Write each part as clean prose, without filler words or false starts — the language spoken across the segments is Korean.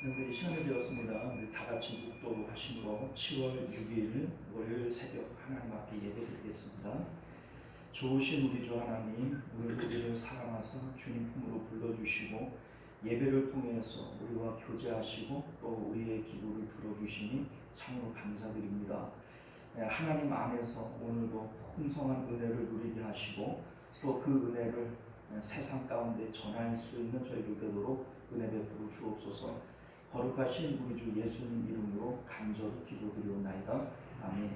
우리 시간이 되었습니다. 우리 다 같이 묵도 하심으로 10월 6일 월요일 새벽 하나님 앞에 예배드리겠습니다. 좋으신 우리 주 하나님, 우리를 사랑하사 주님 품으로 불러주시고 예배를 통해서 우리와 교제하시고 또 우리의 기도를 들어주시니 참으로 감사드립니다. 하나님 안에서 오늘도 풍성한 은혜를 누리게 하시고 또 그 은혜를 세상 가운데 전할 수 있는 저희들 되도록 은혜 베풀어 주옵소서. 거룩하신 우리 주 예수님 이름으로 간절히 기도드리옵나이다. 아멘.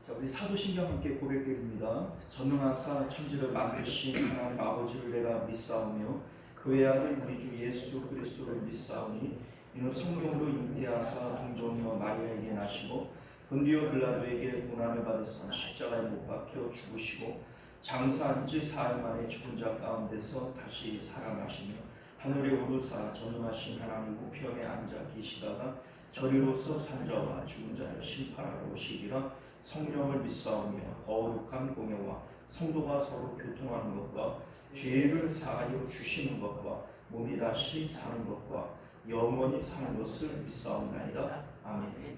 자, 우리 사도신경 함께 고백드립니다. 전능하사 천지를 만드신 하나님 아버지를 내가 믿사오며 그의 아들 우리 주 예수 그리스도를 믿사오니 이는 성령으로 잉태하사 동정녀 마리아에게 나시고 본디오 빌라도에게 고난을 받으사 십자가에 못 박혀 죽으시고 장사한 지 사흘 만에 죽은 자 가운데서 다시 살아나시며 하늘에 오르사 전능하신 하나님 우편에 앉아 계시다가 저리로서 산자와 죽은 자를 심판하러 오시리라. 성령을 믿사오며 거룩한 공예와 성도가 서로 교통하는 것과 죄를 사하여 주시는 것과 몸이 다시 사는 것과 영원히 사는 것을 믿사옵나이다. 아멘.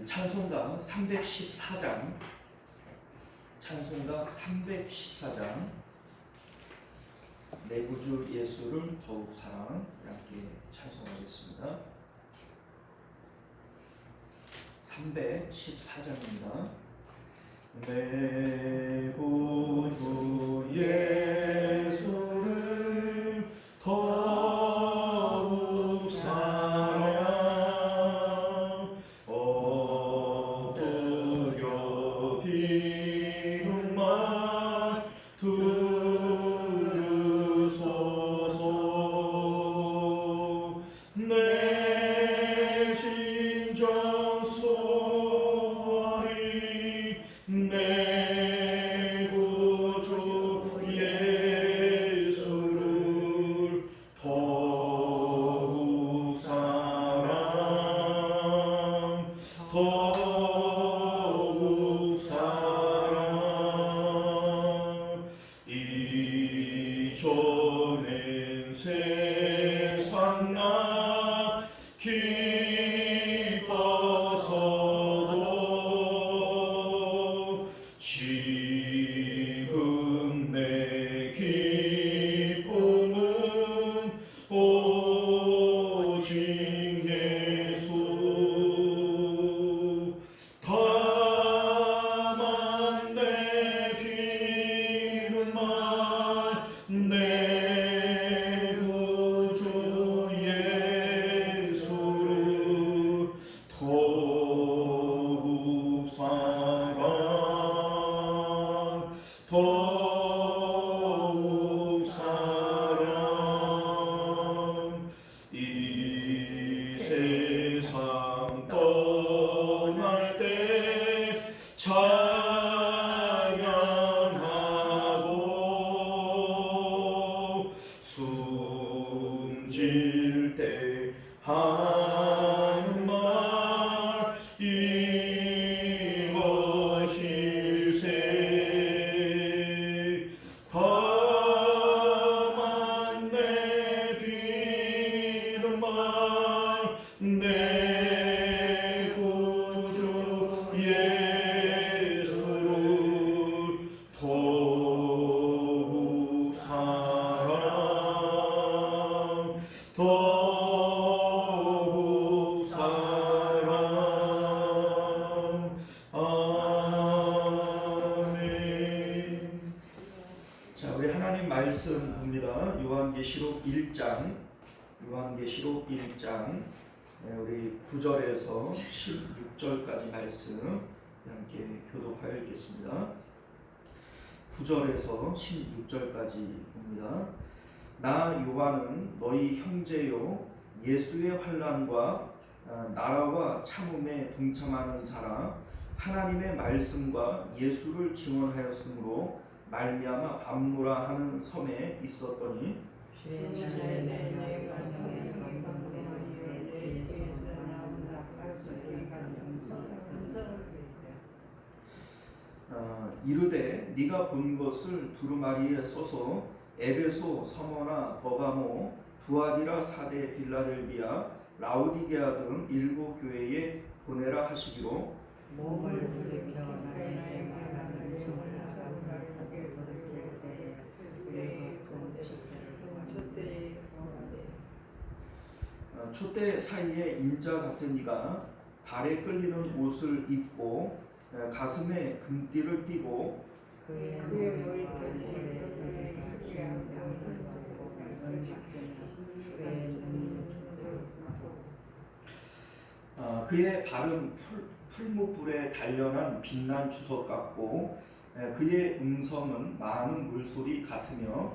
찬송가 314장 찬송가 314장 내 구주 예수를 더욱 사랑 함께 찬송하겠습니다. 314장입니다. 내 구주 예수를 더욱 사랑 얻으려 비는 말 내 진정 소리 내 구주 예수를 더욱 사랑 더욱 사랑 이전엔 세상 나 기뻐서도 지금 내 기쁨은 오직 예수 다만 내 비는 말 내 구주 예수를 더욱 사랑 더욱 사랑 이 세상 떠날 때 찬양하고 숨질 때 하는 말 이것일세 다만 내 비는 말 내 구주 예수를 더욱 사랑 더욱 사랑 아멘. 자, 우리 하나님 말씀 봅니다. 요한계시록 1장 우리 9절에서 16절까지 말씀 함께 교독하여 읽겠습니다. 9절에서 16절까지 봅니다. 나 요한은 너희 형제요 예수의 환난과 나라와 참음에 동참하는 자라 하나님의 말씀과 예수를 증언하였으므로 말미암아 밤무라 하는 섬에 있었더니 이르되 네가 본 것을 두루마리에 써서 에베소, 서머나, 버가모, 두아디라, 사데, 빌라델비아, 라우디게아 등 7교회에 보내라 하시기로 몸을 돌이켜 나에게 말하는 성을 알아보게 돌이킬 때에 일곱 촛대를 촛대 사이에 인자 같은 이가 발에 끌리는 옷을 입고 가슴에 금띠를 띠고 그의 머리털에 가시는 양들을 잡고 그의 눈을 그의 발은 풀무불에 단련한 빛난 주석 같고 그의 음성은 많은 물소리 같으며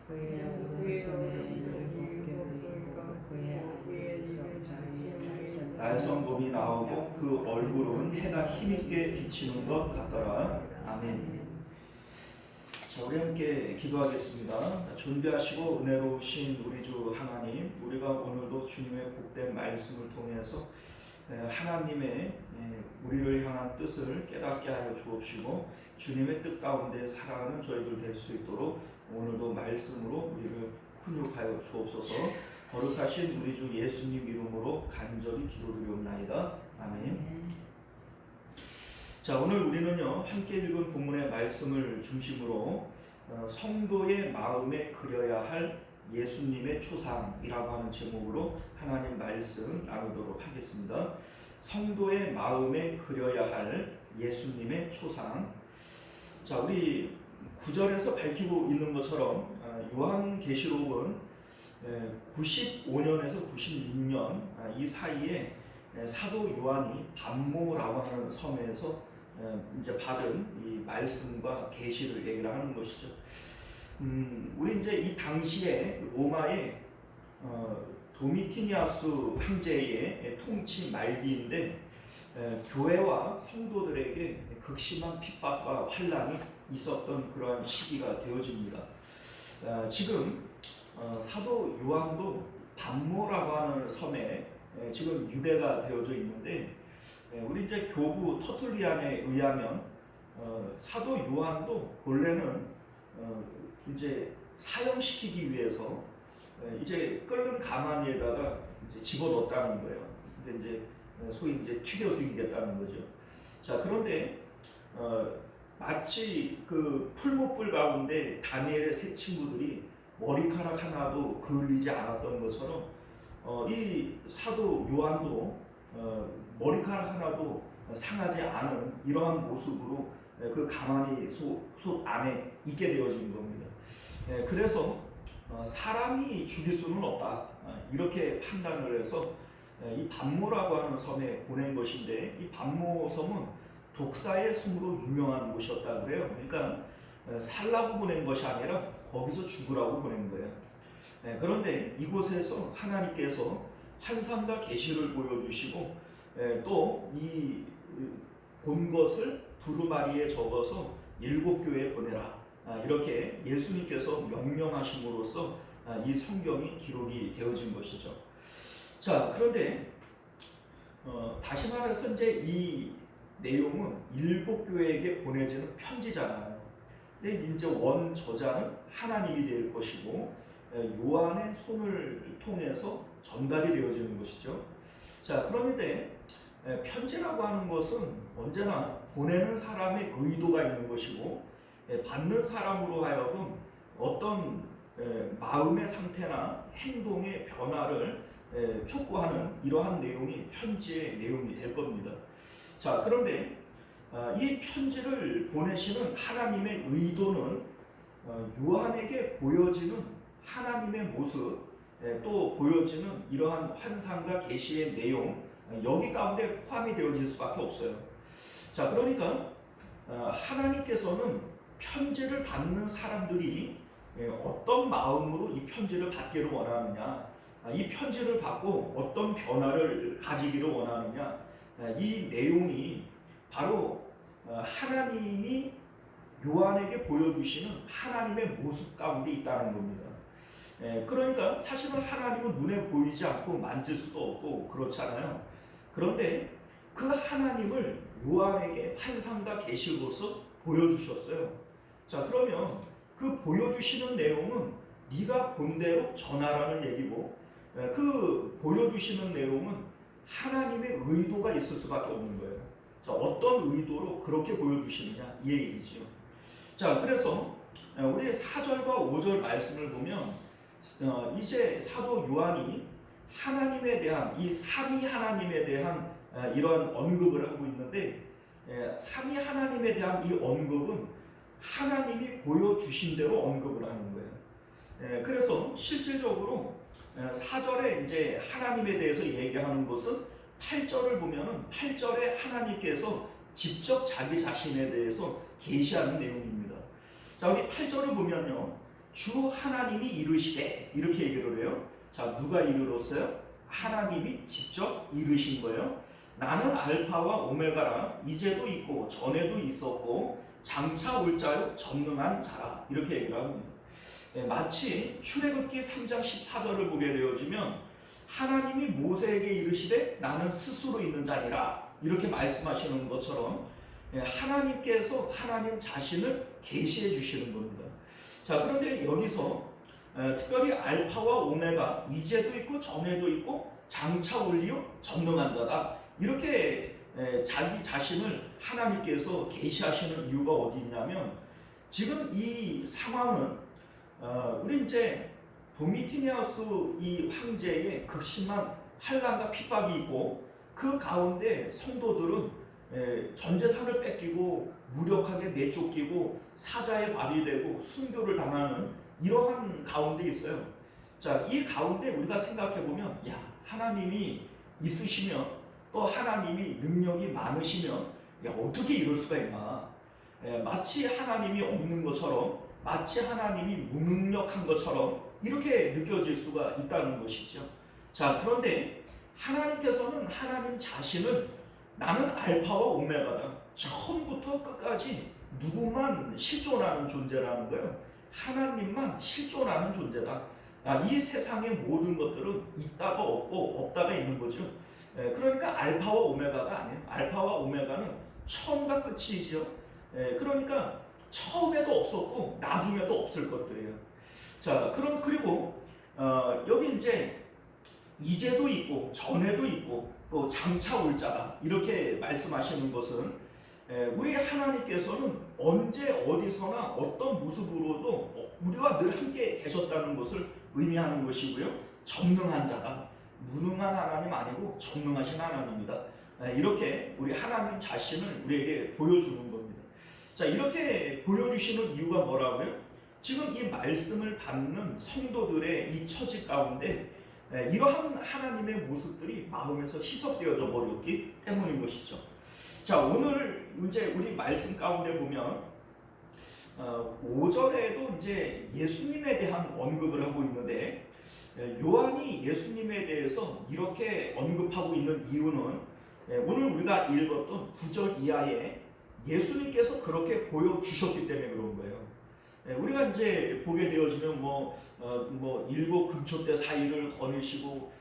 그의 오른손에 7개를 있고 그의 아이에서 자기의 날성검이 나오고 그 얼굴은 해가 힘있게 비치는 것 같더라. 아멘. 자, 우리 함께 기도하겠습니다. 준비하시고 은혜로우신 우리 주 하나님, 우리가 오늘도 주님의 복된 말씀을 통해서 하나님의 우리를 향한 뜻을 깨닫게 하여 주옵시고 주님의 뜻 가운데 살아가는 저희들 될 수 있도록 오늘도 말씀으로 우리를 훈육하여 주옵소서. 거룩하신 우리 주 예수님 이름으로 간절히 기도드리옵나이다. 아멘. 자, 오늘 우리는요 함께 읽은 본문의 말씀을 중심으로 성도의 마음에 그려야 할 예수님의 초상이라고 하는 제목으로 하나님 말씀 나누도록 하겠습니다. 성도의 마음에 그려야 할 예수님의 초상. 자, 우리 9절에서 밝히고 있는 것처럼 요한계시록은 95년에서 96년 이 사이에 사도 요한이 반모라고 하는 섬에서 이제 받은 이 말씀과 계시를 얘기를 하는 것이죠. 우리 이제 이 당시에 로마의 도미티니아스 황제의 통치 말기인데 교회와 성도들에게 극심한 핍박과 환란이 있었던 그러한 시기가 되어집니다. 지금 사도 요한도 반모라고 하는 섬에 지금 유배가 되어져 있는데 우리 이제 교부 터툴리안에 의하면 사도 요한도 본래는 이제 사형시키기 위해서 이제 끓는 가마니에다가 이제 집어넣었다는 거예요. 근데 이제 소위 이제 튀겨 죽이겠다는 거죠. 자, 그런데 마치 그 풀무불 가운데 다니엘의 세 친구들이 머리카락 하나도 그을리지 않았던 것처럼 이 사도 요한도 머리카락 하나도 상하지 않은 이러한 모습으로 그 가만히 솥 안에 있게 되어진 겁니다. 그래서 사람이 죽일 수는 없다 이렇게 판단을 해서 이 반모라고 하는 섬에 보낸 것인데 이 반모 섬은 독사의 섬으로 유명한 곳이었다 그래요. 그러니까 살라고 보낸 것이 아니라 거기서 죽으라고 보낸 거예요. 그런데 이곳에서 하나님께서 환상과 계시를 보여주시고 또 이 본 것을 두루마리에 적어서 7교회에 보내라 이렇게 예수님께서 명령하심으로써 이 성경이 기록이 되어진 것이죠. 자, 그런데 다시 말해서 이제 이 내용은 7교회에게 보내지는 편지잖아요. 근데 이제 원 저자는 하나님이 될 것이고 요한의 손을 통해서 전달이 되어지는 것이죠. 자, 그런데 편지라고 하는 것은 언제나 보내는 사람의 의도가 있는 것이고 받는 사람으로 하여금 어떤 마음의 상태나 행동의 변화를 촉구하는 이러한 내용이 편지의 내용이 될 겁니다. 자, 그런데 이 편지를 보내시는 하나님의 의도는 요한에게 보여지는 하나님의 모습, 또 보여지는 이러한 환상과 계시의 내용, 여기 가운데 포함이 되어질 수밖에 없어요. 자, 그러니까 하나님께서는 편지를 받는 사람들이 어떤 마음으로 이 편지를 받기를 원하느냐, 이 편지를 받고 어떤 변화를 가지기를 원하느냐, 이 내용이 바로 하나님이 요한에게 보여주시는 하나님의 모습 가운데 있다는 겁니다. 그러니까 사실은 하나님은 눈에 보이지 않고 만질 수도 없고 그렇잖아요. 그런데 그 하나님을 요한에게 환상과 계시로서 보여주셨어요. 자, 그러면 그 보여주시는 내용은 네가 본 대로 전하라는 얘기고, 그 보여주시는 내용은 하나님의 의도가 있을 수밖에 없는 거예요. 자, 어떤 의도로 그렇게 보여주시느냐 이 얘기죠. 자, 그래서 우리 4절과 5절 말씀을 보면 이제 사도 요한이 하나님에 대한 이 삼위 하나님에 대한 이러한 언급을 하고 있는데, 삼위 하나님에 대한 이 언급은 하나님이 보여주신 대로 언급을 하는 거예요. 그래서 실질적으로 4절에 이제 하나님에 대해서 얘기하는 것은 8절을 보면은 8절에 하나님께서 직접 자기 자신에 대해서 계시하는 내용입니다. 자, 우리 8절을 보면요, 주 하나님이 이르시되 이렇게 얘기를 해요. 자, 누가 이르렀어요? 하나님이 직접 이르신 거예요. 나는 알파와 오메가라, 이제도 있고 전에도 있었고 장차 올 자요 전능한 자라, 이렇게 얘기를 합니다. 마치 출애굽기 3장 14절을 보게 되어지면 하나님이 모세에게 이르시되 나는 스스로 있는 자니라, 이렇게 말씀하시는 것처럼 하나님께서 하나님 자신을 계시해 주시는 겁니다. 자, 그런데 여기서 특별히 알파와 오메가, 이제도 있고 전에도 있고 장차 올리요 전능한 자다, 이렇게 자기 자신을 하나님께서 계시하시는 이유가 어디 있냐면, 지금 이 상황은 우리 이제 도미티니아스 이 황제의 극심한 환난과 핍박이 있고, 그 가운데 성도들은 전 재산을 뺏기고 무력하게 내쫓기고 사자의 밥이 되고 순교를 당하는 이러한 가운데 있어요. 자, 이 가운데 우리가 생각해 보면, 야, 하나님이 있으시면, 또 하나님이 능력이 많으시면, 야, 어떻게 이럴 수가 있나? 마치 하나님이 없는 것처럼, 마치 하나님이 무능력한 것처럼 이렇게 느껴질 수가 있다는 것이죠. 자, 그런데 하나님께서는 하나님 자신을 나는 알파와 오메가다, 처음부터 끝까지 누구만 실존하는 존재라는 거예요. 하나님만 실존하는 존재다. 이 세상의 모든 것들은 있다가 없고 없다가 있는 거죠. 그러니까 알파와 오메가가 아니에요. 알파와 오메가는 처음과 끝이죠. 그러니까 처음에도 없었고 나중에도 없을 것들이에요. 자, 그럼 그리고 여기 이제 이제도 있고 전에도 있고 또 장차 올 자다, 이렇게 말씀하시는 것은 우리 하나님께서는 언제 어디서나 어떤 모습으로도 우리와 늘 함께 계셨다는 것을 의미하는 것이고요. 전능한 자다, 무능한 하나님 아니고 전능하신 하나님이다, 이렇게 우리 하나님 자신을 우리에게 보여주는 겁니다. 자, 이렇게 보여주시는 이유가 뭐라고요? 지금 이 말씀을 받는 성도들의 이 처지 가운데 이러한 하나님의 모습들이 마음에서 희석되어져 버렸기 때문인 것이죠. 자, 오늘 이제 우리 말씀 가운데 보면 5절에도 이제 예수님에 대한 언급을 하고 있는데, 요한이 예수님에 대해서 이렇게 언급하고 있는 이유는 오늘 우리가 읽었던 9절 이하에 예수님께서 그렇게 보여주셨기 때문에 그런 거예요. 우리가 이제 보게 되어지면 일곱 금초대 사이를 거니시고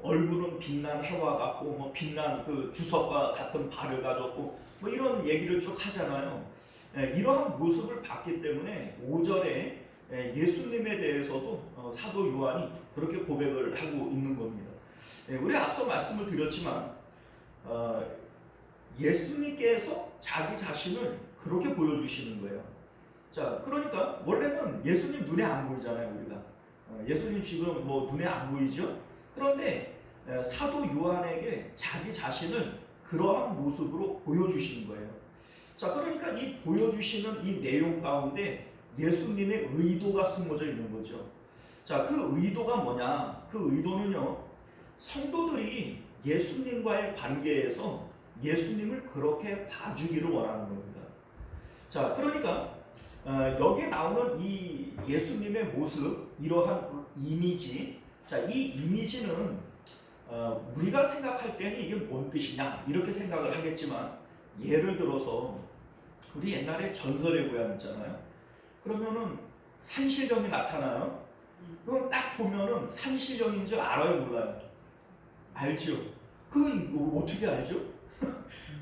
얼굴은 빛난 해와 같고 빛난 그 주석과 같은 발을 가졌고 이런 얘기를 쭉 하잖아요. 이러한 모습을 봤기 때문에 5절에 예수님에 대해서도 사도 요한이 그렇게 고백을 하고 있는 겁니다. 우리 앞서 말씀을 드렸지만 예수님께서 자기 자신을 그렇게 보여주시는 거예요. 자, 그러니까 원래는 예수님 눈에 안 보이잖아요, 우리가. 예수님 지금 눈에 안 보이죠? 그런데 사도 요한에게 자기 자신을 그러한 모습으로 보여주시는 거예요. 자, 그러니까 이 보여주시는 이 내용 가운데 예수님의 의도가 숨어져 있는 거죠. 자, 그 의도가 뭐냐? 그 의도는요, 성도들이 예수님과의 관계에서 예수님을 그렇게 봐주기를 원하는 겁니다. 자, 그러니까 여기에 나오는 이 예수님의 모습, 이러한 이미지, 자, 이 이미지는 우리가 생각할 때는 이게 뭔 뜻이냐 이렇게 생각을 하겠지만, 예를 들어서 우리 옛날에 전설의 고향 있잖아요. 그러면은 산신령이 나타나요. 그럼 딱 보면은 산신령인 줄 알아요, 몰라요? 알죠? 그 어떻게 알죠?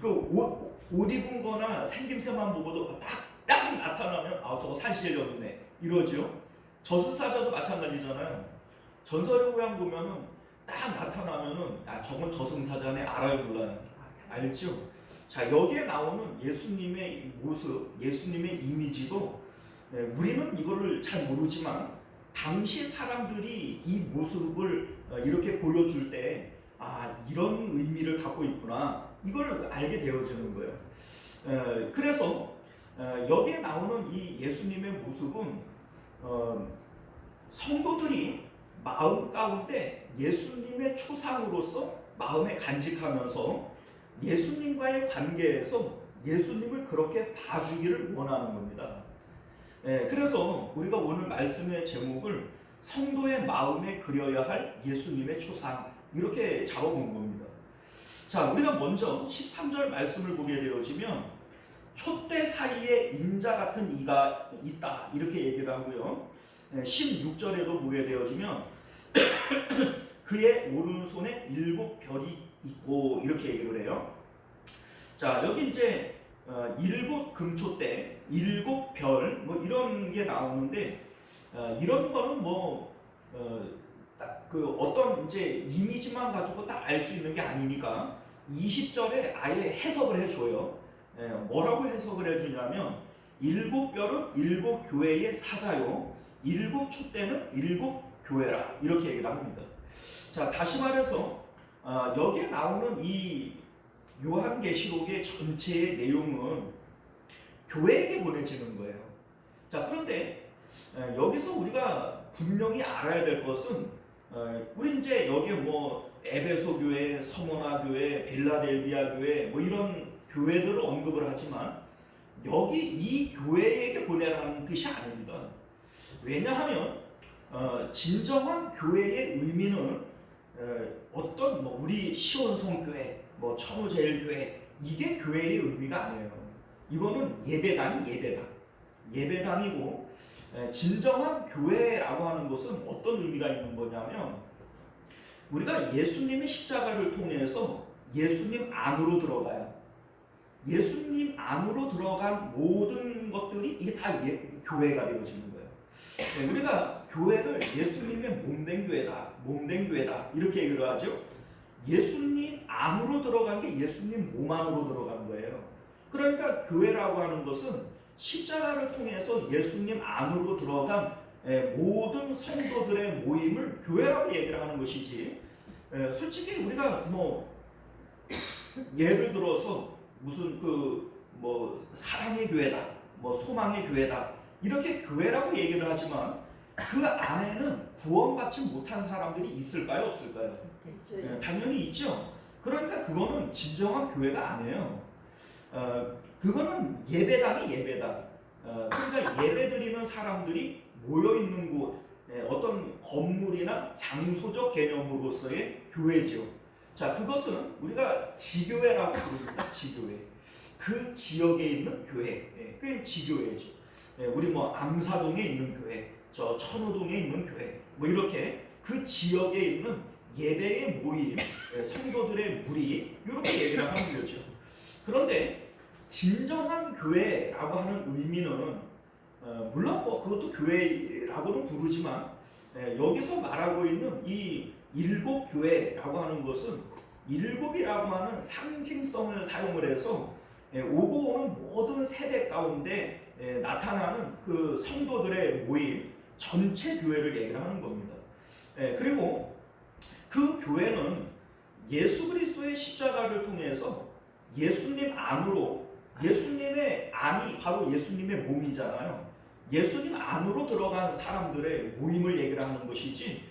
그 옷 입은 거나 생김새만 보고도 딱 나타나면 저거 산신령이네 이러죠. 저승사자도 마찬가지잖아요. 전설의 고향 보면은 딱 나타나면은 저건 저승사자네 알아요 몰라요? 알죠? 자 여기에 나오는 예수님의 모습, 예수님의 이미지도 우리는 이거를 잘 모르지만 당시 사람들이 이 모습을 이렇게 보여줄 때 이런 의미를 갖고 있구나 이걸 알게 되어지는 거예요. 그래서 여기에 나오는 이 예수님의 모습은 성도들이 마음 가운데 예수님의 초상으로서 마음에 간직하면서 예수님과의 관계에서 예수님을 그렇게 봐주기를 원하는 겁니다. 그래서 우리가 오늘 말씀의 제목을 성도의 마음에 그려야 할 예수님의 초상 이렇게 잡아본 겁니다. 자, 우리가 먼저 13절 말씀을 보게 되어지면 촛대 사이에 인자 같은 이가 있다 이렇게 얘기를 하고요. 16절에도 보게 되어지면 그의 오른손에 7별이 있고 이렇게 얘기를 해요. 자 여기 이제 7 금초대 7별 뭐 이런 게 나오는데 이런 거는 딱 그 어떤 이제 이미지만 가지고 딱 알 수 있는 게 아니니까 20절에 아예 해석을 해줘요. 뭐라고 해석을 해주냐면 7별은 7교회의 사자요 7 촛대는 7 교회라 이렇게 얘기를 합니다. 자 다시 말해서 여기에 나오는 이 요한계시록의 전체의 내용은 교회에게 보내지는 거예요. 자 그런데 여기서 우리가 분명히 알아야 될 것은 우리 이제 여기에 뭐 에베소 교회, 서머나 교회, 빌라델비아 교회 뭐 이런 교회들을 언급을 하지만 여기 이 교회에게 보내라는 뜻이 아닙니다. 왜냐하면 진정한 교회의 의미는 어떤 뭐 우리 시온성교회, 뭐 천호제일교회 이게 교회의 의미가 아니에요. 이거는 예배당이고 진정한 교회라고 하는 것은 어떤 의미가 있는 거냐면 우리가 예수님의 십자가를 통해서 예수님 안으로 들어가요. 예수님 안으로 들어간 모든 것들이 이게 다 교회가 되어지는 거예요. 우리가 교회를 예수님의 몸된 교회다 이렇게 얘기를 하죠. 예수님 안으로 들어간 게 예수님 몸 안으로 들어간 거예요. 그러니까 교회라고 하는 것은 십자가를 통해서 예수님 안으로 들어간 모든 성도들의 모임을 교회라고 얘기를 하는 것이지 솔직히 우리가 뭐 예를 들어서 무슨 뭐 사랑의 교회다 뭐 소망의 교회다 이렇게 교회라고 얘기를 하지만 그 안에는 구원받지 못한 사람들이 있을까요 없을까요? 당연히 있죠. 그러니까 그거는 진정한 교회가 아니에요. 그거는 예배당. 그러니까 예배드리는 사람들이 모여있는 곳, 어떤 건물이나 장소적 개념으로서의 교회죠. 자, 그것은 우리가 지교회라고 부릅니다. 지교회. 그 지역에 있는 교회. 그게 지교회죠. 우리 뭐 암사동에 있는 교회, 저 천호동에 있는 교회, 뭐 이렇게 그 지역에 있는 예배의 모임, 성도들의 무리 이렇게 얘기를 하는 거죠. 그런데 진정한 교회라고 하는 의미는 물론 뭐 그것도 교회라고는 부르지만 여기서 말하고 있는 이 7 교회라고 하는 것은 7이라고 하는 상징성을 사용을 해서 오고 오는 모든 세대 가운데 나타나는 그 성도들의 모임 전체 교회를 얘기를 하는 겁니다. 그리고 그 교회는 예수 그리스도의 십자가를 통해서 예수님 안으로 예수님의 안이 바로 예수님의 몸이잖아요. 예수님 안으로 들어간 사람들의 모임을 얘기를 하는 것이지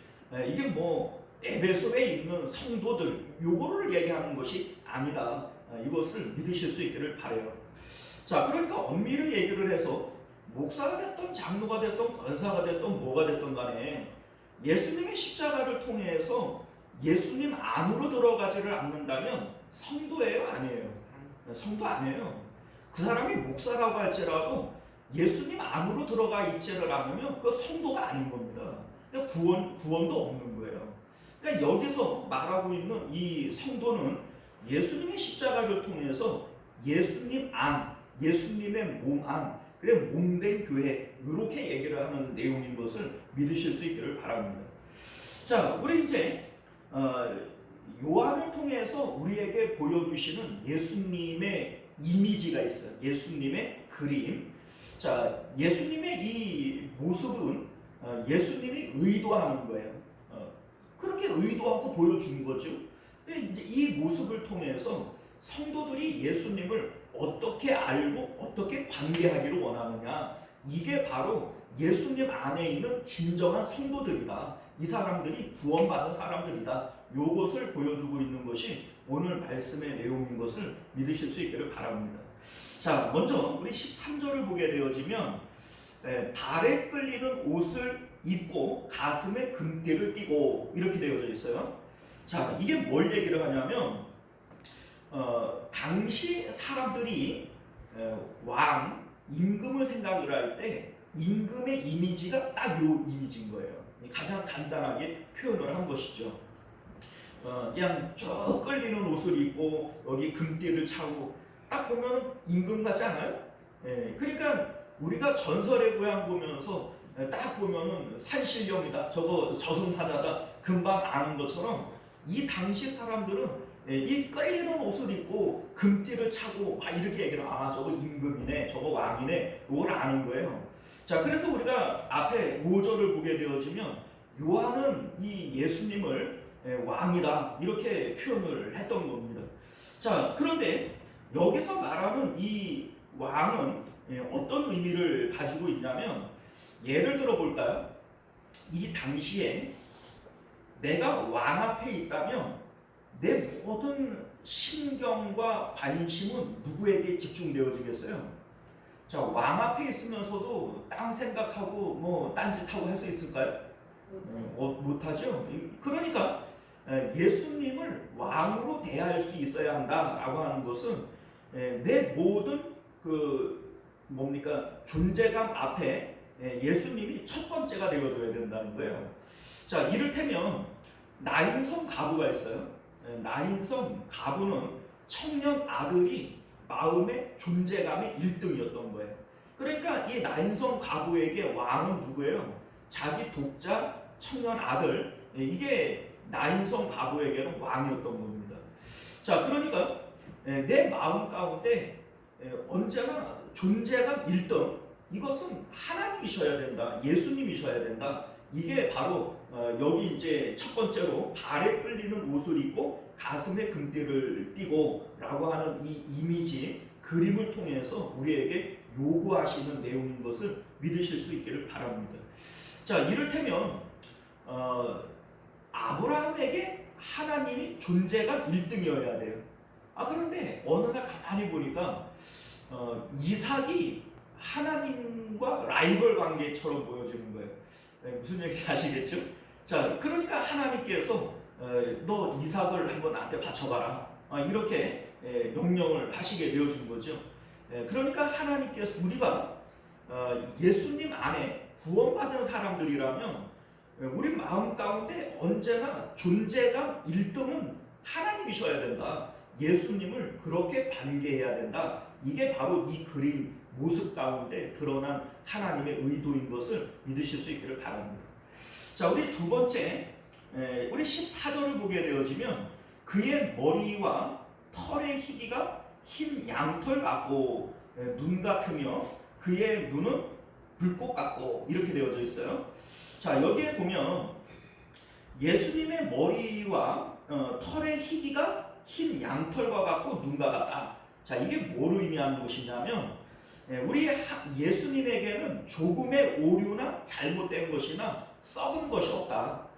이게 뭐 에베소에 있는 성도들 요거를 얘기하는 것이 아니다. 이것을 믿으실 수 있기를 바라요. 자, 그러니까 엄밀히 얘기를 해서 목사가 됐던 장로가 됐던 권사가 됐던 뭐가 됐던 간에 예수님의 십자가를 통해서 예수님 안으로 들어가지를 않는다면 성도예요? 아니에요? 성도 아니에요. 그 사람이 목사라고 할지라도 예수님 안으로 들어가 있지를 않으면 그 성도가 아닌 겁니다. 그러니까 구원도 없는 거예요. 그러니까 여기서 말하고 있는 이 성도는 예수님의 십자가를 통해서 예수님 안, 예수님의 몸 안, 그래 몸된 교회 이렇게 얘기를 하는 내용인 것을 믿으실 수 있기를 바랍니다. 자, 우리 이제 요한을 통해서 우리에게 보여주시는 예수님의 이미지가 있어요. 예수님의 그림. 자, 예수님의 이 모습은 예수님이 의도하는 거예요. 그렇게 의도하고 보여준 거죠. 이제 이 모습을 통해서 성도들이 예수님을 어떻게 알고 어떻게 관계하기를 원하느냐, 이게 바로 예수님 안에 있는 진정한 성도들이다. 이 사람들이 구원받은 사람들이다. 요것을 보여주고 있는 것이 오늘 말씀의 내용인 것을 믿으실 수 있기를 바랍니다. 자, 먼저 우리 13절을 보게 되어지면 발에 끌리는 옷을 입고 가슴에 금띠를 띠고 이렇게 되어져 있어요. 자, 이게 뭘 얘기를 하냐면 당시 사람들이 왕, 임금을 생각을 할 때 임금의 이미지가 딱 요 이미지인 거예요. 가장 간단하게 표현을 한 것이죠. 그냥 쭉 끌리는 옷을 입고 여기 금띠를 차고 딱 보면 임금 같지 않아요? 그러니까 우리가 전설의 고향 보면서 딱 보면은 산신령이다, 저거 저승사자다 금방 아는 것처럼 이 당시 사람들은 이 끌리는 옷을 입고 금띠를 차고 막 이렇게 얘기를 저거 임금이네, 저거 왕이네, 이걸 아는 거예요. 자, 그래서 우리가 앞에 5절을 보게 되어지면 요한은 이 예수님을 왕이다 이렇게 표현을 했던 겁니다. 자, 그런데 여기서 말하는 이 왕은 어떤 의미를 가지고 있냐면, 예를 들어 볼까요? 이 당시에 내가 왕 앞에 있다면 내 모든 신경과 관심은 누구에게 집중되어지겠어요? 자, 왕 앞에 있으면서도 딴 생각하고 뭐 딴짓하고 할 수 있을까요? 못하죠. 그러니까 예수님을 왕으로 대할 수 있어야 한다라고 하는 것은 내 모든 존재감 앞에 예수님이 첫 번째가 되어줘야 된다는 거예요. 자, 이를테면 나인성 가부가 있어요. 나인성 가부는 청년 아들이 마음의 존재감의 1등이었던 거예요. 그러니까 이 나인성 가부에게 왕은 누구예요? 자기 독자 청년 아들, 이게 나인성 가부에게는 왕이었던 겁니다. 자, 그러니까 내 마음 가운데 언제나 존재감 1등, 이것은 하나님이셔야 된다, 예수님이셔야 된다. 이게 바로 여기 이제 첫 번째로 발에 끌리는 옷을 입고 가슴에 금띠를 띠고 라고 하는 이 이미지, 그림을 통해서 우리에게 요구하시는 내용인 것을 믿으실 수 있기를 바랍니다. 자, 이를테면 아브라함에게 하나님이 존재가 1등이어야 돼요. 그런데 어느 날 가만히 보니까 이삭이 하나님과 라이벌 관계처럼 보여지는 거예요. 무슨 얘기인지 아시겠죠? 자, 그러니까 하나님께서 너 이삭을 한번 나한테 바쳐봐라, 이렇게 명령을 하시게 되어진 거죠. 그러니까 하나님께서 우리가 예수님 안에 구원받은 사람들이라면 우리 마음 가운데 언제나 존재감 1등은 하나님이셔야 된다. 예수님을 그렇게 관계해야 된다. 이게 바로 이 그림 모습 가운데 드러난 하나님의 의도인 것을 믿으실 수 있기를 바랍니다. 자, 우리 두 번째, 우리 14절을 보게 되어지면 그의 머리와 털의 희기가 흰 양털 같고 눈 같으며 그의 눈은 불꽃 같고 이렇게 되어져 있어요. 자, 여기에 보면 예수님의 머리와 털의 희기가 흰 양털과 같고 눈과 같다. 자, 이게 뭘 의미하는 것이냐면 우리 예수님에게는 조금의 오류나 잘못된 것이나 썩은 것이 없다.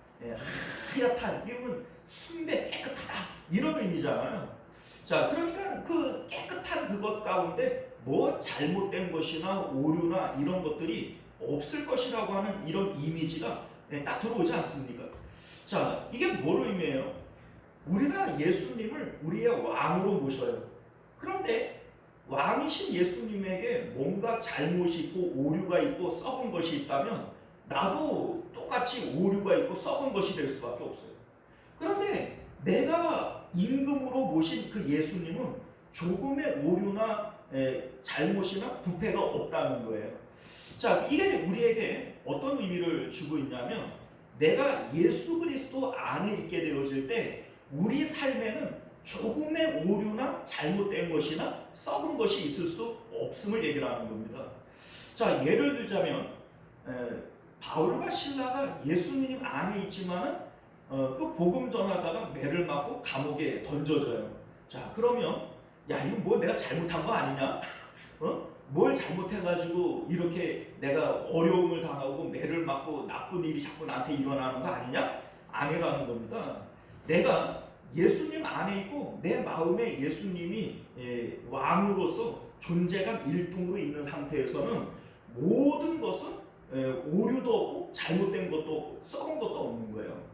하얗다, 이러면 순배 깨끗하다, 이런 의미잖아요. 자, 그러니까 그 깨끗한 그것 가운데 뭐 잘못된 것이나 오류나 이런 것들이 없을 것이라고 하는 이런 이미지가 딱 들어오지 않습니까? 자, 이게 뭘 의미해요? 우리가 예수님을 우리의 왕으로 모셔요. 그런데 왕이신 예수님에게 뭔가 잘못이 있고 오류가 있고 썩은 것이 있다면 나도 똑같이 오류가 있고 썩은 것이 될 수밖에 없어요. 그런데 내가 임금으로 모신 그 예수님은 조금의 오류나 잘못이나 부패가 없다는 거예요. 자, 이게 우리에게 어떤 의미를 주고 있냐면 내가 예수 그리스도 안에 있게 되어질 때 우리 삶에는 조금의 오류나 잘못된 것이나 썩은 것이 있을 수 없음을 얘기를 하는 겁니다. 자, 예를 들자면 바울과 신라가 예수님 안에 있지만은 그 복음 전하다가 매를 맞고 감옥에 던져져요. 자, 그러면 야, 이거 뭐 내가 잘못한 거 아니냐? 뭘 잘못해가지고 이렇게 내가 어려움을 당하고 매를 맞고 나쁜 일이 자꾸 나한테 일어나는 거 아니냐? 아니라는 겁니다. 내가 예수님 안에 있고 내 마음에 예수님이 왕으로서 존재감 1등으로 있는 상태에서는 모든 것은 오류도 없고 잘못된 것도 없고 썩은 것도 없는 거예요.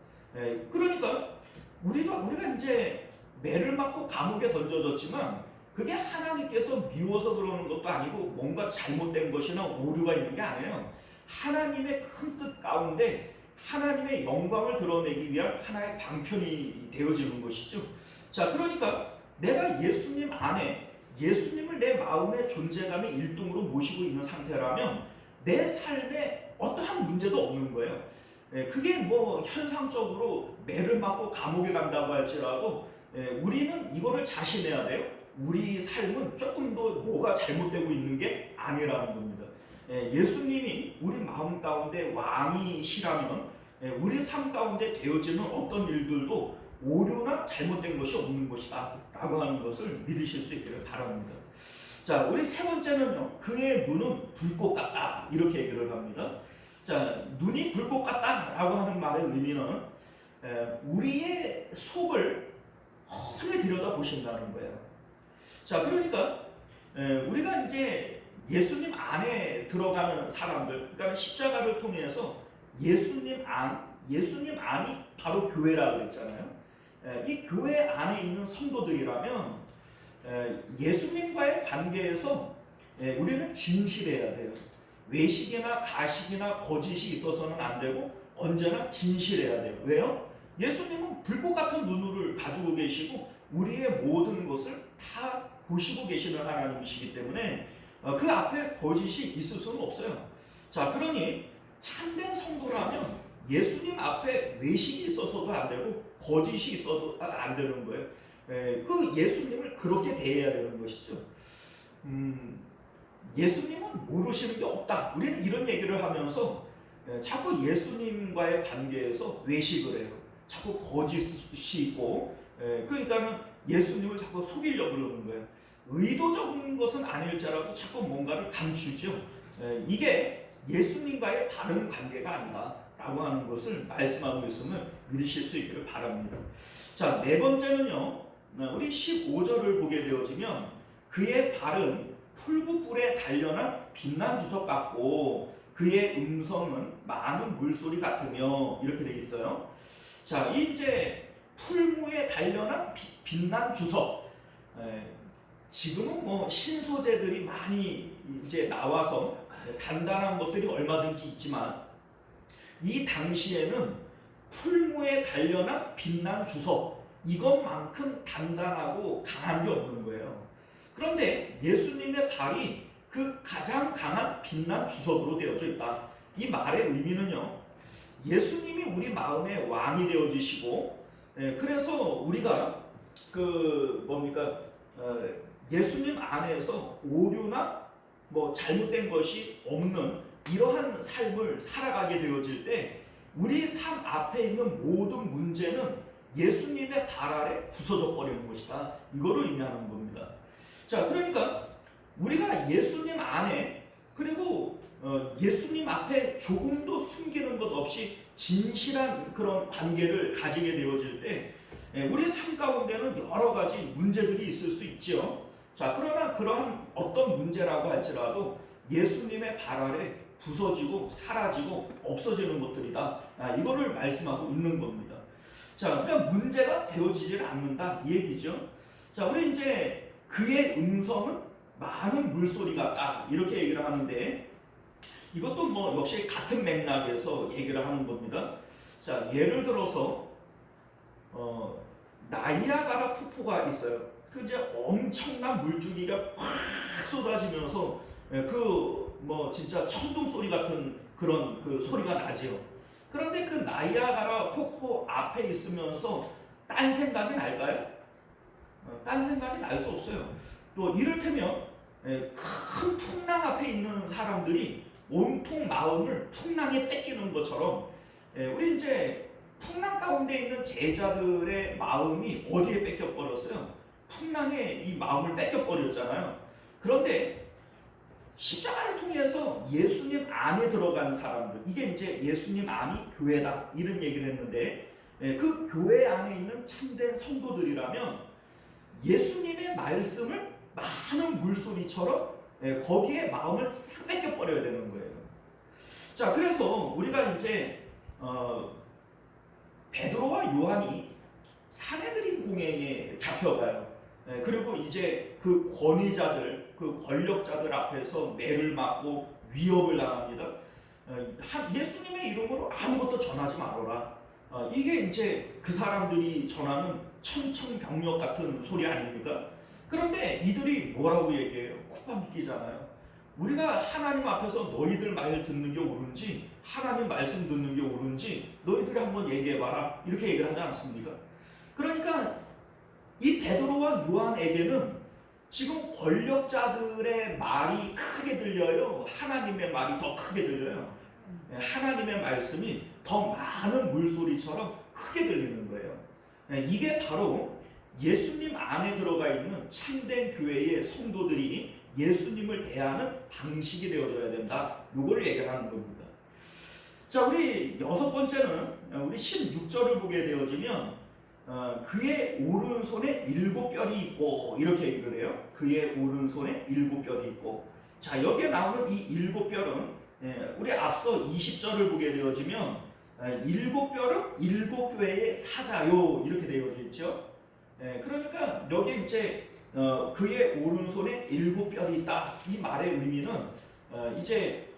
그러니까 우리가 이제 매를 맞고 감옥에 던져졌지만 그게 하나님께서 미워서 그러는 것도 아니고 뭔가 잘못된 것이나 오류가 있는 게 아니에요. 하나님의 큰 뜻 가운데 하나님의 영광을 드러내기 위한 하나의 방편이 되어지는 것이죠. 자, 그러니까 내가 예수님 안에 예수님을 내 마음의 존재감의 1등으로 모시고 있는 상태라면 내 삶에 어떠한 문제도 없는 거예요. 그게 뭐 현상적으로 매를 맞고 감옥에 간다고 할지라도 우리는 이거를 자신해야 돼요. 우리 삶은 조금 더 뭐가 잘못되고 있는 게 아니라는 겁니다. 예수님이 우리 마음 가운데 왕이시라면 우리 삶 가운데 되어지는 어떤 일들도 오류나 잘못된 것이 없는 것이다 라고 하는 것을 믿으실 수 있기를 바랍니다. 자, 우리 세 번째는요, 그의 눈은 불꽃 같다 이렇게 얘기를 합니다. 자, 눈이 불꽃 같다 라고 하는 말의 의미는 우리의 속을 훤히 들여다 보신다는 거예요. 자, 그러니까 우리가 이제 예수님 안에 들어가는 사람들, 그러니까 십자가를 통해서 예수님 안이 바로 교회라고 그랬잖아요. 이 교회 안에 있는 성도들이라면 예수님과의 관계에서 우리는 진실해야 돼요. 외식이나 가식이나 거짓이 있어서는 안 되고 언제나 진실해야 돼요. 왜요? 예수님은 불꽃 같은 눈을 가지고 계시고 우리의 모든 것을 다 보시고 계시는 하나님이시기 때문에 그 앞에 거짓이 있을 수는 없어요. 자, 그러니 참된 성도라면 예수님 앞에 외식이 있어서도 안 되고 거짓이 있어도 안 되는 거예요. 그 예수님을 그렇게 대해야 되는 것이죠. 예수님은 모르시는 게 없다. 우리는 이런 얘기를 하면서 자꾸 예수님과의 관계에서 외식을 해요. 자꾸 거짓이 있고, 그러니까는 예수님을 자꾸 속이려고 그러는 거예요. 의도적인 것은 아닐지라도 자꾸 뭔가를 감추죠. 이게 예수님과의 바른 관계가 아니다라고 하는 것을 말씀하고 있음을 믿으실 수 있기를 바랍니다. 자, 네 번째는요, 우리 15절을 보게 되어지면 그의 발은 풀구불에 단련한 빛난 주석 같고 그의 음성은 많은 물소리 같으며 이렇게 되어 있어요. 자, 이제 풀무에 단련한 빛난 주석. 지금은 뭐 신소재들이 많이 이제 나와서 단단한 것들이 얼마든지 있지만 이 당시에는 풀무에 단련한 빛난 주석 이것만큼 단단하고 강한 게 없는 거예요. 그런데 예수님의 발이 그 가장 강한 빛난 주석으로 되어져 있다. 이 말의 의미는요, 예수님이 우리 마음의 왕이 되어지시고, 그래서 우리가 예수님 안에서 오류나 뭐 잘못된 것이 없는 이러한 삶을 살아가게 되어질 때 우리 삶 앞에 있는 모든 문제는 예수님의 발 아래 부서져 버리는 것이다. 이거를 의미하는 겁니다. 자, 그러니까 우리가 예수님 안에 그리고 예수님 앞에 조금도 숨기는 것 없이 진실한 그런 관계를 가지게 되어질 때 우리 삶 가운데는 여러 가지 문제들이 있을 수 있죠. 자, 그러나 그러한 어떤 문제라고 할지라도 예수님의 발 아래 부서지고 사라지고 없어지는 것들이다. 이거를 말씀하고 있는 겁니다. 자, 그러니까 문제가 되어지질 않는다 이 얘기죠. 자, 우리 이제 그의 음성은 많은 물소리 같다 이렇게 얘기를 하는데 이것도 뭐 역시 같은 맥락에서 얘기를 하는 겁니다. 자, 예를 들어서 나이아가라 폭포가 있어요. 그 이제 엄청난 물줄기가 팍 쏟아지면서 그 뭐 진짜 천둥 소리 같은 그런 그 소리가 나지요. 그런데 그 나이아가라 폭포 앞에 있으면서 딴 생각이 날까요? 딴 생각이 날 수 없어요. 또 이를테면 큰 풍랑 앞에 있는 사람들이 온통 마음을 풍랑에 뺏기는 것처럼 우리 이제 풍랑 가운데 있는 제자들의 마음이 어디에 뺏겨 버렸어요? 풍랑에 이 마음을 뺏겨 버렸잖아요. 그런데 십자가를 통해서 예수님 안에 들어간 사람들, 이게 이제 예수님 안이 교회다 이런 얘기를 했는데 그 교회 안에 있는 참된 성도들이라면 예수님의 말씀을 많은 물소리처럼 거기에 마음을 싹 뺏겨 버려야 되는 거예요. 자, 그래서 우리가 이제 베드로와 요한이 사내들인 공회에 잡혀가요. 그리고 이제 그 권위자들, 그 권력자들 앞에서 매를 맞고 위협을 당합니다. 예수님의 이름으로 아무것도 전하지 말아라. 이게 이제 그 사람들이 전하는 천천병력 같은 소리 아닙니까? 그런데 이들이 뭐라고 얘기해요? 콧방 끼잖아요. 우리가 하나님 앞에서 너희들 말 듣는 게 옳은지, 하나님 말씀 듣는 게 옳은지 너희들이 한번 얘기해봐라, 이렇게 얘기를 하지 않습니까? 그러니까 이 베드로와 요한에게는 지금 권력자들의 말이 크게 들려요? 하나님의 말이 더 크게 들려요? 하나님의 말씀이 더 많은 물소리처럼 크게 들리는 거예요. 이게 바로 예수님 안에 들어가 있는 참된 교회의 성도들이 예수님을 대하는 방식이 되어줘야 된다. 이걸 얘기하는 겁니다. 자, 우리 여섯 번째는 우리 16절을 보게 되어지면 그의 오른손에 7뼈리 있고 이렇게 얘기를 해요. 그의 오른손에 7뼈리 있고. 자, 여기에 나오는 이 7뼈는 우리 앞서 20절을 보게 되어지면 7뼈는 7교회의 사자요 이렇게 되어져 있죠. 그러니까 여기 이제 그의 오른손에 7뼈리 있다, 이 말의 의미는 이제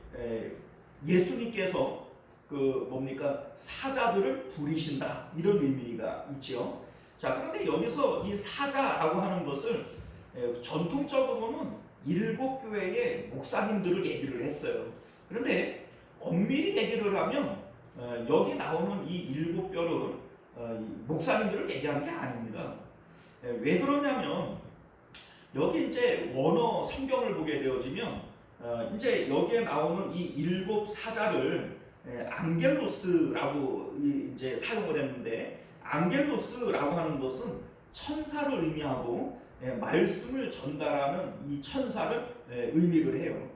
예수님께서 그 뭡니까, 사자들을 부리신다 이런 의미가 있죠. 자, 그런데 여기서 이 사자라고 하는 것을 전통적으로는 7교회의 목사님들을 얘기를 했어요. 그런데 엄밀히 얘기를 하면 여기 나오는 이 7뼈는 목사님들을 얘기하는 게 아닙니다. 왜 그러냐면 여기 이제 원어 성경을 보게 되어지면 이제 여기에 나오는 이 7 사자를 앙겔로스라고 이제 사용을 했는데, 앙겔로스라고 하는 것은 천사를 의미하고 말씀을 전달하는 이 천사를 의미를 해요.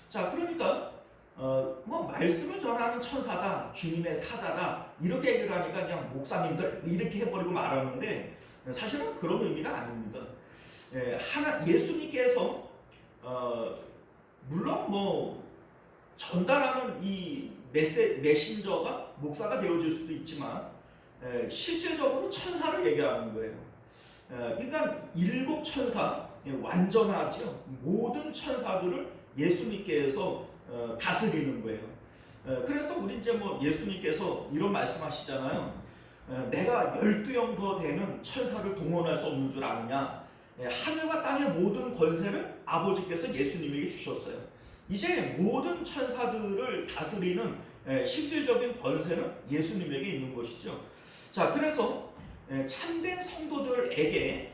자, 그러니까 뭐 말씀을 전하는 천사다, 주님의 사자다 이렇게 얘기를 하니까 그냥 목사님들 이렇게 해버리고 말하는데 사실은 그런 의미가 아닙니다. 예수님께서 물론 뭐 전달하는 이 메신저가 목사가 되어질 수도 있지만 실질적으로 천사를 얘기하는 거예요. 그러니까 7 천사, 완전하죠. 모든 천사들을 예수님께서 다스리는 거예요. 그래서 우리 이제 뭐 예수님께서 이런 말씀하시잖아요. 내가 12영 더 되는 천사를 동원할 수 없는 줄 아느냐. 하늘과 땅의 모든 권세를 아버지께서 예수님에게 주셨어요. 이제 모든 천사들을 다스리는 실질적인 권세는 예수님에게 있는 것이죠. 자, 그래서 참된 성도들에게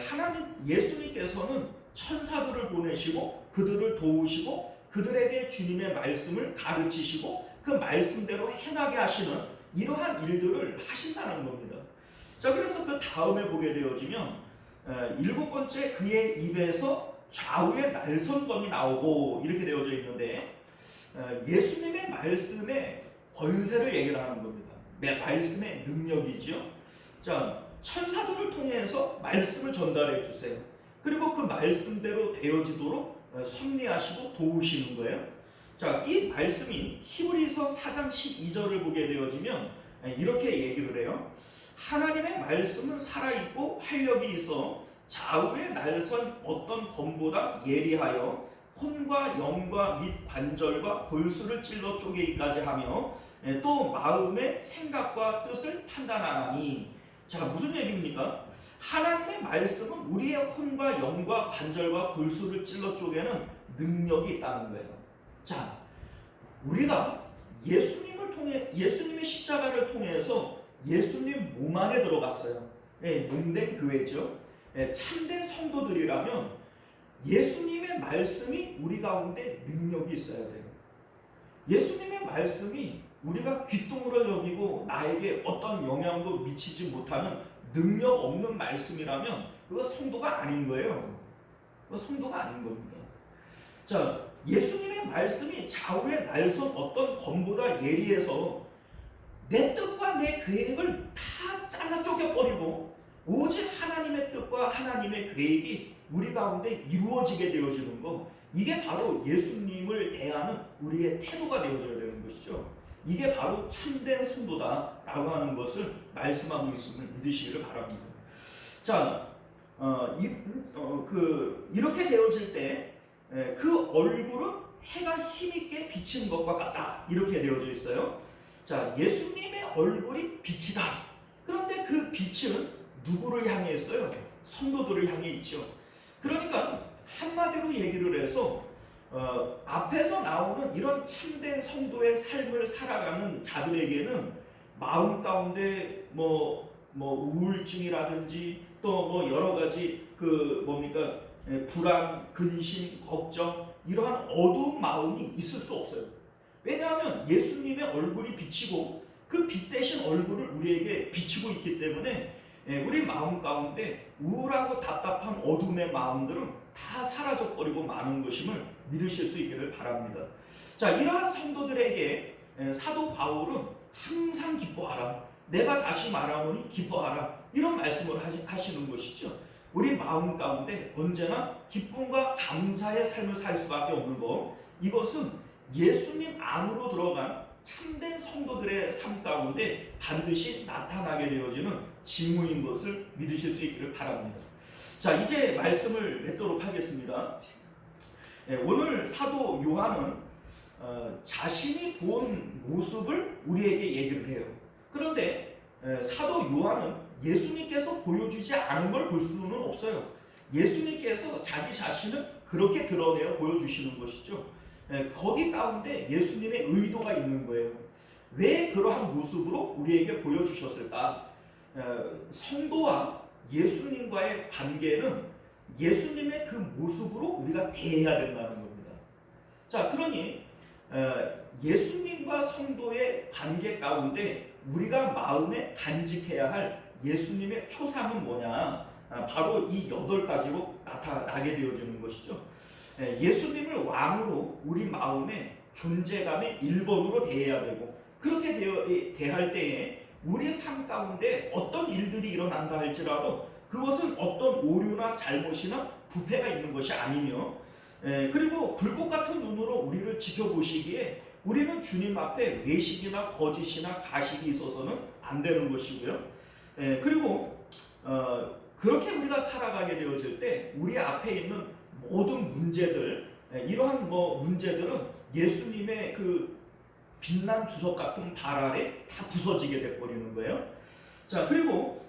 하나님 예수님께서는 천사들을 보내시고 그들을 도우시고 그들에게 주님의 말씀을 가르치시고 그 말씀대로 행하게 하시는 이러한 일들을 하신다는 겁니다. 자, 그래서 그 다음에 보게 되어지면 7번째 그의 입에서 좌우의 날선검이 나오고 이렇게 되어져 있는데 예수님의 말씀의 권세를 얘기를 하는 겁니다. 말씀의 능력이죠. 자, 천사들을 통해서 말씀을 전달해 주세요. 그리고 그 말씀대로 되어지도록 섭리하시고 도우시는 거예요. 자, 이 말씀이 히브리서 4장 12절을 보게 되어지면 이렇게 얘기를 해요. 하나님의 말씀은 살아있고 활력이 있어 좌우의 날선 어떤 검보다 예리하여 혼과 영과 및 관절과 골수를 찔러 쪼개기까지 하며 또 마음의 생각과 뜻을 판단하나니. 자, 무슨 얘기입니까? 하나님의 말씀은 우리의 혼과 영과 관절과 골수를 찔러 쪼개는 능력이 있다는 거예요. 자, 우리가 예수님의 십자가를 통해서 예수님 몸 안에 들어갔어요. 몸된 교회죠. 참된 성도들이라면 예수님의 말씀이 우리 가운데 능력이 있어야 돼요. 예수님의 말씀이 우리가 귀뚱으로 여기고 나에게 어떤 영향도 미치지 못하는 능력 없는 말씀이라면 그거 성도가 아닌 거예요. 그거 성도가 아닌 겁니다. 자, 예수님의 말씀이 좌우에 날선 어떤 검보다 예리해서 내 뜻과 내 계획을 다 잘라 쪼개버리고 오직 하나님의 뜻과 하나님의 계획이 우리 가운데 이루어지게 되어지는 거, 이게 바로 예수님을 대하는 우리의 태도가 되어져야 되는 것이죠. 이게 바로 참된 성도다라고 하는 것을 말씀하고 있음을 믿으시기를 바랍니다. 자, 이렇게 되어질 때 그 얼굴은 해가 힘있게 비친 것과 같다, 이렇게 되어져 있어요. 자, 예수님의 얼굴이 빛이다. 그런데 그 빛은 누구를 향해 있어요? 성도들을 향해 있죠. 그러니까 한마디로 얘기를 해서 앞에서 나오는 이런 참된 성도의 삶을 살아가는 자들에게는 마음 가운데 우울증이라든지 또 여러 가지 불안, 근심, 걱정, 이러한 어두운 마음이 있을 수 없어요. 왜냐하면 예수님의 얼굴이 비치고 그 빛 대신 얼굴을 우리에게 비추고 있기 때문에 우리 마음 가운데 우울하고 답답한 어둠의 마음들은 다 사라져버리고 마는 것임을 믿으실 수 있기를 바랍니다. 자, 이러한 성도들에게 사도 바울은 항상 기뻐하라, 내가 다시 말하노니 기뻐하라, 이런 말씀을 하시는 것이죠. 우리 마음 가운데 언제나 기쁨과 감사의 삶을 살 수밖에 없는 것, 이것은 예수님 안으로 들어간 참된 성도들의 삶 가운데 반드시 나타나게 되어지는 징후인 것을 믿으실 수 있기를 바랍니다. 자, 이제 말씀을 맺도록 하겠습니다. 오늘 사도 요한은 자신이 본 모습을 우리에게 얘기를 해요. 그런데 사도 요한은 예수님께서 보여주지 않은 걸 볼 수는 없어요. 예수님께서 자기 자신을 그렇게 드러내어 보여주시는 것이죠. 거기 가운데 예수님의 의도가 있는 거예요. 왜 그러한 모습으로 우리에게 보여주셨을까? 성도와 예수님과의 관계는 예수님의 그 모습으로 우리가 대해야 된다는 겁니다. 자, 그러니 예수님과 성도의 관계 가운데 우리가 마음에 간직해야 할 예수님의 초상은 뭐냐? 바로 이 8가지로 나타나게 되어지는 것이죠. 예수님을 왕으로 우리 마음의 존재감의 1번으로 대해야 되고, 그렇게 대할 때에 우리 삶 가운데 어떤 일들이 일어난다 할지라도 그것은 어떤 오류나 잘못이나 부패가 있는 것이 아니며, 그리고 불꽃 같은 눈으로 우리를 지켜보시기에 우리는 주님 앞에 외식이나 거짓이나 가식이 있어서는 안 되는 것이고요. 그리고 그렇게 우리가 살아가게 되어질 때 우리 앞에 있는 모든 문제들, 이러한 문제들은 예수님의 그 빛난 주석 같은 발 아래 다 부서지게 돼버리는 거예요. 자, 그리고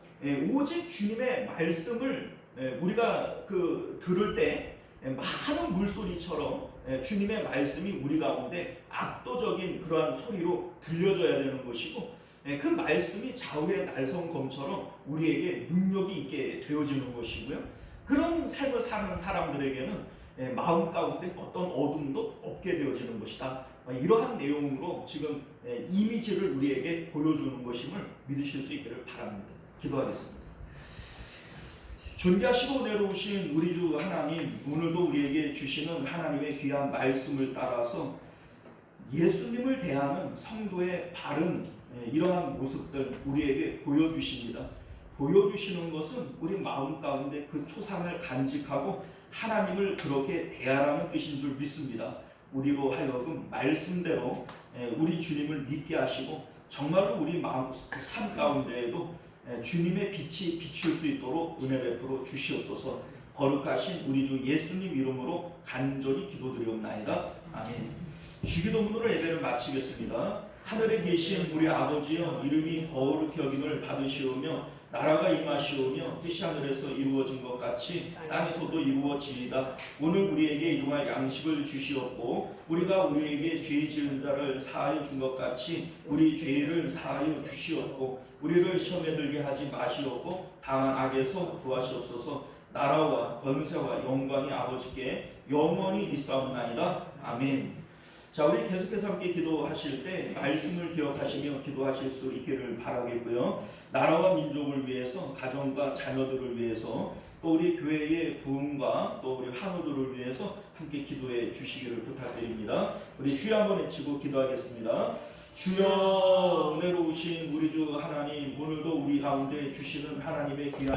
오직 주님의 말씀을 우리가 들을 때 많은 물소리처럼 주님의 말씀이 우리 가운데 압도적인 그러한 소리로 들려져야 되는 것이고, 그 말씀이 좌우의 날성검처럼 우리에게 능력이 있게 되어지는 것이고요. 그런 삶을 사는 사람들에게는 마음 가운데 어떤 어둠도 없게 되어지는 것이다. 이러한 내용으로 지금 이미지를 우리에게 보여주는 것임을 믿으실 수 있기를 바랍니다. 기도하겠습니다. 존귀하시고 내려오신 우리 주 하나님, 오늘도 우리에게 주시는 하나님의 귀한 말씀을 따라서 예수님을 대하는 성도의 바른 이러한 모습들 우리에게 보여주십니다. 보여주시는 것은 우리 마음 가운데 그 초상을 간직하고 하나님을 그렇게 대하라는 뜻인 줄 믿습니다. 우리로 하여금 말씀대로 우리 주님을 믿게 하시고 정말로 우리 마음 삶 가운데에도 주님의 빛이 비출 수 있도록 은혜 베풀어 주시옵소서. 거룩하신 우리 주 예수님 이름으로 간절히 기도드리옵나이다. 아멘. 주기도문으로 예배를 마치겠습니다. 하늘에 계신 우리 아버지여, 이름이 거룩히 여김을 받으시오며 나라가 임하시오며 뜻이 하늘에서 이루어진 것 같이 땅에서도 이루어지이다. 오늘 우리에게 일용할 양식을 주시옵고 우리가 우리에게 죄 지은 자를 사하여 준 것 같이 우리 죄를 사하여 주시옵고 우리를 시험에 들게 하지 마시옵고 다만 악에서 구하시옵소서. 나라와 권세와 영광이 아버지께 영원히 있사옵나이다. 아멘. 자, 우리 계속해서 함께 기도하실 때 말씀을 기억하시며 기도하실 수 있기를 바라겠고요. 나라와 민족을 위해서, 가정과 자녀들을 위해서, 또 우리 교회의 부흥과 또 우리 환우들을 위해서 함께 기도해 주시기를 부탁드립니다. 우리 주여 한번 외치고 기도하겠습니다. 주여, 은혜로우신 우리 주 하나님, 오늘도 우리 가운데 주시는 하나님의 귀한